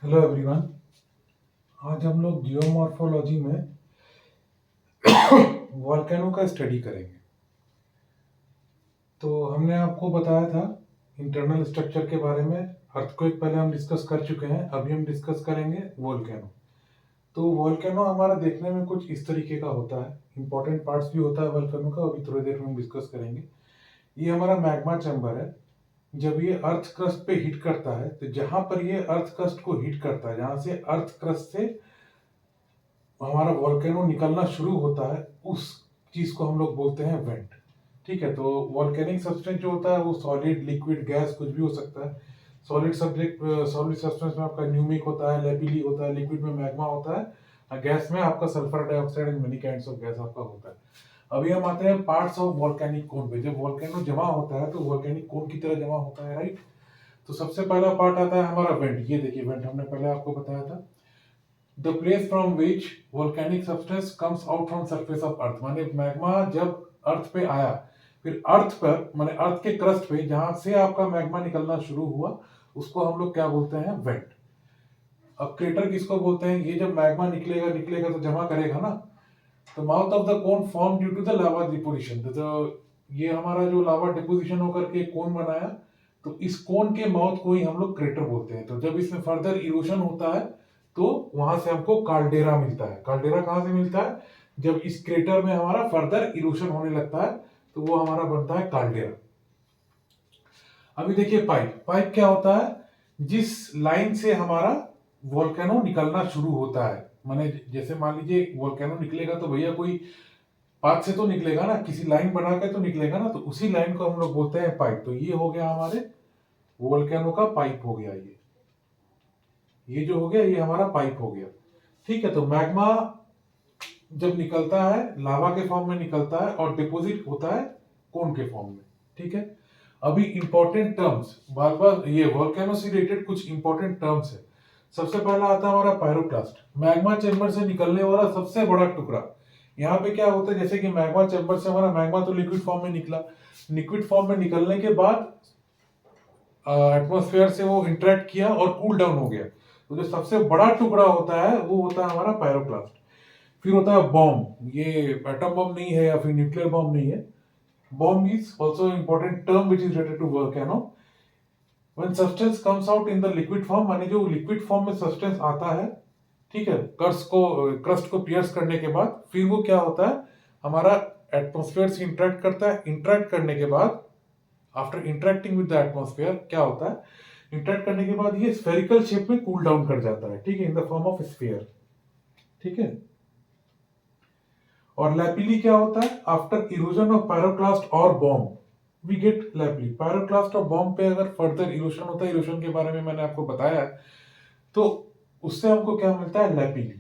Hello everyone. आज हम लोग जियोमॉर्फोलॉजी में वॉल्केनो का स्टडी करेंगे। तो हमने आपको बताया था इंटरनल स्ट्रक्चर के बारे में। अर्थक्वेक पहले हम डिस्कस कर चुके हैं, अभी हम डिस्कस करेंगे वॉल्केनो। तो वॉल्केनो हमारा देखने में कुछ इस तरीके का होता है। इंपॉर्टेंट पार्ट्स भी होता है वॉल्केनो का, अभी थोड़ी देर में हम डिस्कस करेंगे। ये हमारा मैग्मा चैम्बर है। जब ये अर्थ क्रस्ट पे हिट करता है तो जहां पर ये अर्थ क्रस्ट को हिट करता है, जहां से अर्थ क्रस्ट से हमारा वॉल्केनो निकलना शुरू होता है, उस चीज को हम लोग बोलते हैं वेंट। ठीक है, तो वॉल्केनिक सब्सटेंस जो होता है वो सॉलिड, लिक्विड, गैस कुछ भी हो सकता है। सॉलिड सब्सटेंस में आपका न्यूमिक होता है, लेपिली होता है, लिक्विड में मैग्मा होता है, और गैस में आपका sulphur dioxide and many kinds of gas आपका होता है। अभी हम आते हैं पार्ट्स ऑफ वॉल्केनिक कोन पे। जब वॉल्केनो जमा होता है तो वॉल्केनिक कोन की तरह जमा होता है, राइट। तो सबसे पहला पार्ट आता है हमारा वेंट। ये देखिए वेंट हमने पहले आपको बताया था, the place from which volcanic substance comes out from surface of earth. माने मैग्मा जब अर्थ पे आया, फिर अर्थ पर माने अर्थ के क्रस्ट पे जहां से आपका मैग्मा निकलना शुरू हुआ, उसको हम लोग क्या बोलते हैं, वेंट। अब क्रेटर किसको बोलते हैं, ये जब मैग्मा निकलेगा निकलेगा तो जमा करेगा ना। तो mouth of the cone form due to the lava deposition. तो ये हमारा जो लावा डिपोजिशन होकर के कोन बनाया, तो इस कोन के माउथ को ही हम लोग क्रेटर बोलते हैं। तो जब इसमें फर्दर इरोशन होता है तो वहां से हमको काल्डेरा मिलता है। काल्डेरा कहां से मिलता है, जब इस क्रेटर में हमारा फर्दर इरोशन होने लगता है तो वो हमारा बनता है काल्डेरा। अभी देखिए पाइप। पाइप क्या होता है, जिस लाइन से हमारा वोल्केनो निकलना शुरू होता है। माने जैसे मान लीजिए वोल्केनो निकलेगा तो भैया कोई पाथ से तो निकलेगा ना, किसी लाइन बना के तो निकलेगा ना, तो उसी लाइन को हम लोग बोलते हैं पाइप। तो ये हो गया हमारे वोल्केनो का पाइप हो गया। ये जो हो गया ये हमारा पाइप हो गया। ठीक है, तो मैग्मा जब निकलता है लावा के फॉर्म में निकलता है और डिपोजिट होता है कोन के फॉर्म में। ठीक है, अभी इंपॉर्टेंट टर्म्स, बार बार ये वोल्केनो से रिलेटेड कुछ इंपॉर्टेंट टर्म्स है। सबसे पहला आता है हमारा पायरोक्लास्ट। मैग्मा चैम्बर से निकलने वाला सबसे बड़ा टुकड़ा। यहाँ पे क्या होता है, जैसे कि मैग्मा चैम्बर से हमारा मैग्मा तो लिक्विड फॉर्म में निकला, लिक्विड फॉर्म में निकलने के बाद एटमॉस्फेयर से वो इंटरेक्ट किया और कूल डाउन हो गया। तो जो सबसे बड़ा टुकड़ा होता है वो होता है हमारा पायरोक्लास्ट। फिर होता है बॉम्ब। ये एटम बॉम्ब नहीं है या फिर न्यूक्लियर बॉम्ब नहीं है। Bomb is also important term which is related to volcano. When substance comes out in the liquid form, माने जो लिक्विड फॉर्म में सब्सटेंस आता है, ठीक है, क्रस्ट को पियर्स करने के बाद, फिर वो क्या होता है, हमारा एटमॉस्फेयर से इंटरेक्ट करता है। इंटरेक्ट करने के बाद, after interacting with the atmosphere क्या होता है, इंटरेक्ट करने के बाद ये स्फेरिकल शेप में कूल डाउन कर जाता है, ठीक है, in the form of sphere. ठीक है, और लैपिली क्या होता है, आफ्टर इरोजन ऑफ पायरोक्लास्ट और बॉम्ब वी गेट लैपिली। पायरोक्लास्ट और बॉम्ब पे अगर फर्दर इरोशन होता है, इरोशन के बारे में मैंने आपको बताया है, तो उससे हमको क्या मिलता है, लैपिली।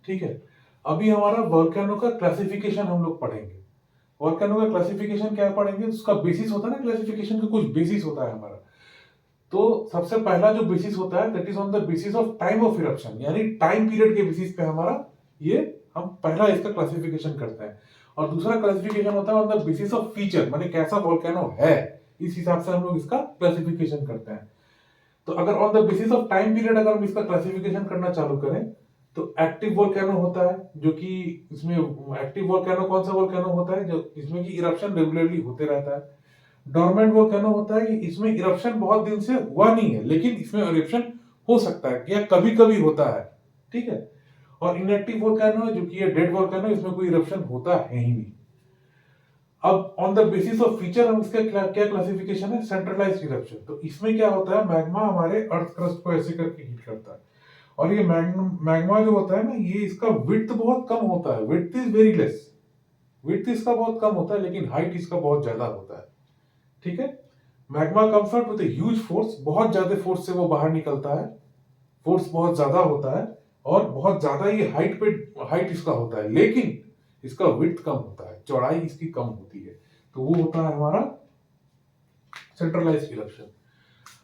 ठीक है, अभी हमारा वोल्केनो का क्लासिफिकेशन हम लोग पढ़ेंगे। वोल्केनो का क्लासिफिकेशन क्या पढ़ेंगे, उसका बेसिस होता है ना, क्लासिफिकेशन का कुछ बेसिस होता है हमारा। तो सबसे पहला जो बेसिस होता है that is on the basis of time of eruption, यानी टाइम पीरियड के बेसिस पे हमारा ये हम पहला इसका क्लासिफिकेशन करते हैं। और दूसरा क्लासिफिकेशन होता है on the basis of feature, माने कैसा वोल्केनो है, इस हिसाब से हम लोग इसका क्लासिफिकेशन करते हैं। तो अगर on the basis of time period अगर हम इसका क्लासिफिकेशन करना चालू करें, तो एक्टिव वोल्केनो होता है, जो कि इसमें एक्टिव वोल्केनो कौन सा वोल्केनो होता है, जो इसमें की इरप्शन रेगुलरली होते रहता है। डोरमेंट वोल्केनो होता है कि इसमें इरप्शन बहुत दिन से हुआ नहीं है, लेकिन इसमें इरप्शन हो सकता है या कभी कभी होता है। ठीक है, और इनएक्टिव वोल्केनो है जो कि ये डेड वोल्केनो है, इसमें कोई इरप्शन होता है ही नहीं। अब on the basis of feature हम इसका क्या क्लासिफिकेशन है, सेंट्रलाइज्ड इरप्शन। तो इसमें क्या होता है, मैग्मा हमारे अर्थ क्रस्ट को ऐसे करके हीट करता है, और ये मैग्मा जो होता है ना, ये इसका विड्थ बहुत कम होता है, width is very less. Width इसका बहुत कम होता है लेकिन हाइट इसका बहुत ज्यादा होता है। ठीक है, magma comes out with huge force, बहुत ज्यादा फोर्स से वो बाहर निकलता है, फोर्स बहुत ज्यादा होता है, और बहुत ज्यादा ये हाइट इसका होता है, लेकिन इसका विड्थ कम होता है, चौड़ाई इसकी कम होती है। तो वो होता है हमारा सेंट्रलाइज्ड इरप्शन।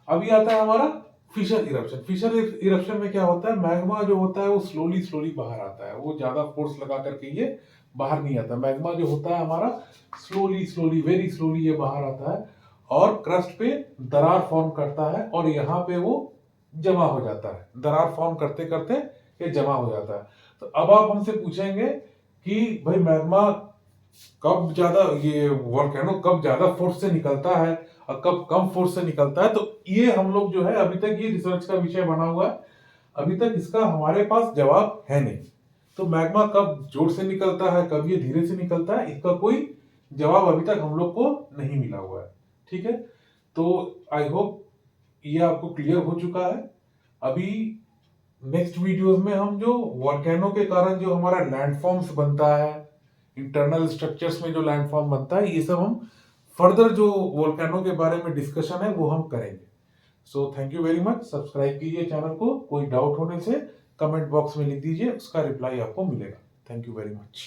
अभी आता है हमारा फिशर इरप्शन। फिशर इरप्शन में क्या होता है, मैग्मा जो होता है वो स्लोली स्लोली बाहर आता है, वो ज्यादा फोर्स लगा करके ये बाहर नहीं आता। मैग्मा जो होता है हमारा स्लोली स्लोली वेरी स्लोली ये बाहर आता है, और क्रस्ट पे दरार फॉर्म करता है, और यहाँ पे वो जमा हो जाता है, दरार फॉर्म करते करते ये जमा हो जाता है। तो अब आप हमसे पूछेंगे कि भाई मैग्मा कब ज्यादा, ये वोल्केनो कब ज्यादा फोर्स से निकलता है और कब कम फोर्स से निकलता है, तो ये हम लोग जो है अभी तक ये रिसर्च का विषय बना हुआ है, अभी तक इसका हमारे पास जवाब है नहीं। तो मैग्मा कब जोर से निकलता है, कब ये धीरे से निकलता है, इसका कोई जवाब अभी तक हम लोग को नहीं मिला हुआ है। ठीक है, तो आई होप ये आपको क्लियर हो चुका है। अभी नेक्स्ट वीडियोस में हम जो वोल्केनो के कारण जो हमारा लैंडफॉर्म्स बनता है, इंटरनल स्ट्रक्चर्स में जो लैंडफॉर्म बनता है, ये सब हम फर्दर जो वोल्केनो के बारे में डिस्कशन है वो हम करेंगे। So thank you very much. Subscribe कीजिए चैनल को, कोई डाउट होने से कमेंट बॉक्स में लिख दीजिए, उसका रिप्लाई आपको मिलेगा। Thank you very much.